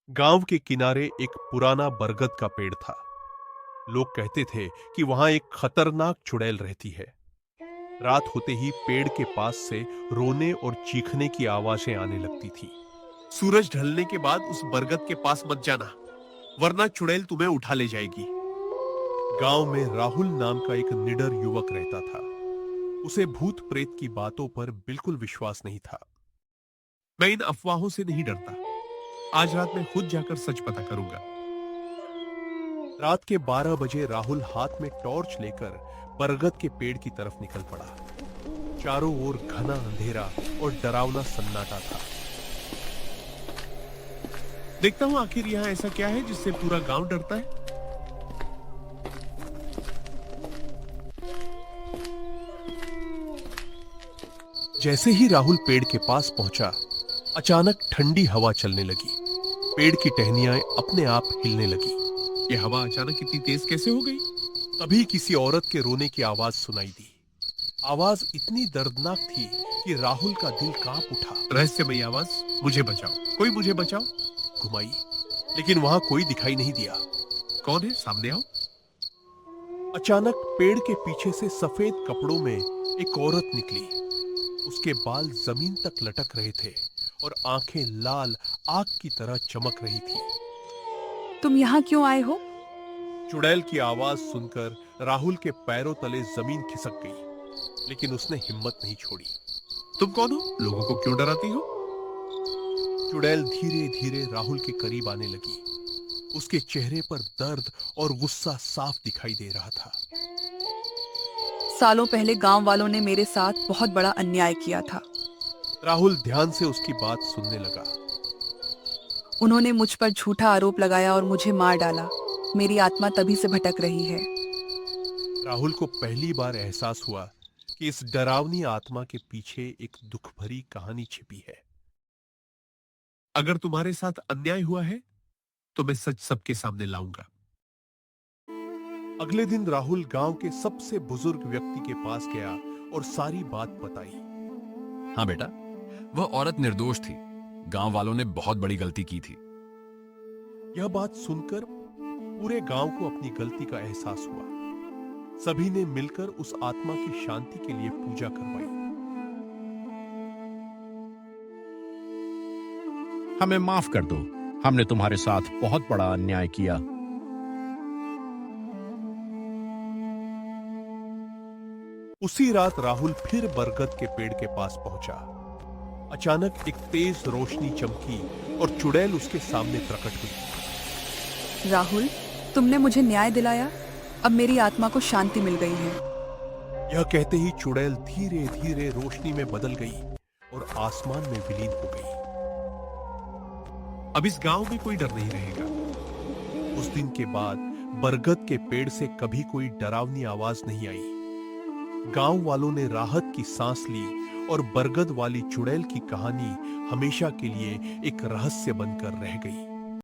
गांव के किनारे एक पुराना बरगद का पेड़ था। लोग कहते थे कि वहां एक खतरनाक चुड़ैल रहती है। रात होते ही पेड़ के पास से रोने और चीखने की आवाजें आने लगती थी। सूरज ढलने के बाद उस बरगद के पास मत जाना, वरना चुड़ैल तुम्हें उठा ले जाएगी। गांव में राहुल नाम का एक निडर युवक रहता था। उसे भूत प्रेत की बातों पर बिल्कुल विश्वास नहीं था। मैं इन अफवाहों से नहीं डरता। आज रात मैं खुद जाकर सच पता करूंगा। रात के 12 बजे राहुल हाथ में टॉर्च लेकर बरगद के पेड़ की तरफ निकल पड़ा। चारों ओर घना अंधेरा और डरावना सन्नाटा था। देखता हूं आखिर यहाँ ऐसा क्या है जिससे पूरा गांव डरता है। जैसे ही राहुल पेड़ के पास पहुंचा, अचानक ठंडी हवा चलने लगी। पेड़ की टहनियां अपने आप हिलने लगी। यह हवा अचानक इतनी तेज कैसे हो गई? तभी किसी औरत के रोने की आवाज सुनाई दी। आवाज इतनी दर्दनाक थी कि राहुल का दिल कांप उठा। रहस्यमयी आवाज, मुझे बचाओ, कोई मुझे बचाओ। घुमाई, लेकिन वहां कोई दिखाई नहीं दिया। कौन है? सामने आओ। अचानक पेड़ के पीछे से सफेद कपड़ों में एक औरत निकली। उसके बाल जमीन तक लटक रहे थे और आंखें लाल आग की तरह चमक रही थी। तुम यहाँ क्यों आए हो? चुड़ैल की आवाज सुनकर राहुल के पैरों तले जमीन खिसक गई, लेकिन उसने हिम्मत नहीं छोड़ी। तुम कौन हो? लोगों को क्यों डराती हो? चुड़ैल धीरे धीरे राहुल के करीब आने लगी। उसके चेहरे पर दर्द और गुस्सा साफ दिखाई दे रहा था। सालों पहले गांव वालों ने मेरे साथ बहुत बड़ा अन्याय किया था। राहुल ध्यान से उसकी बात सुनने लगा। उन्होंने मुझ पर झूठा आरोप लगाया और मुझे मार डाला। मेरी आत्मा तभी से भटक रही है। राहुल को पहली बार एहसास हुआ कि इस डरावनी आत्मा के पीछे एक दुख भरी कहानी छिपी है। अगर तुम्हारे साथ अन्याय हुआ है तो मैं सच सबके सामने लाऊंगा। अगले दिन राहुल गांव के सबसे बुजुर्ग व्यक्ति के पास गया और सारी बात बताई। हाँ बेटा, वह औरत निर्दोष थी। गांव वालों ने बहुत बड़ी गलती की थी। यह बात सुनकर पूरे गांव को अपनी गलती का एहसास हुआ। सभी ने मिलकर उस आत्मा की शांति के लिए पूजा करवाई। हमें माफ कर दो, हमने तुम्हारे साथ बहुत बड़ा अन्याय किया। उसी रात राहुल फिर बरगद के पेड़ के पास पहुंचा। अचानक एक तेज रोशनी चमकी और चुड़ैल उसके सामने प्रकट हुई। राहुल, तुमने मुझे न्याय दिलाया। अब मेरी आत्मा को शांति मिल गई है। यह कहते ही चुड़ैल धीरे धीरे रोशनी में बदल गई और आसमान में विलीन हो गई। अब इस गांव में कोई डर नहीं रहेगा। उस दिन के बाद बरगद के पेड़ से कभी कोई डरावनी आवाज नहीं आई। गांव वालों ने राहत की सांस ली और बरगद वाली चुड़ैल की कहानी हमेशा के लिए एक रहस्य बनकर रह गई।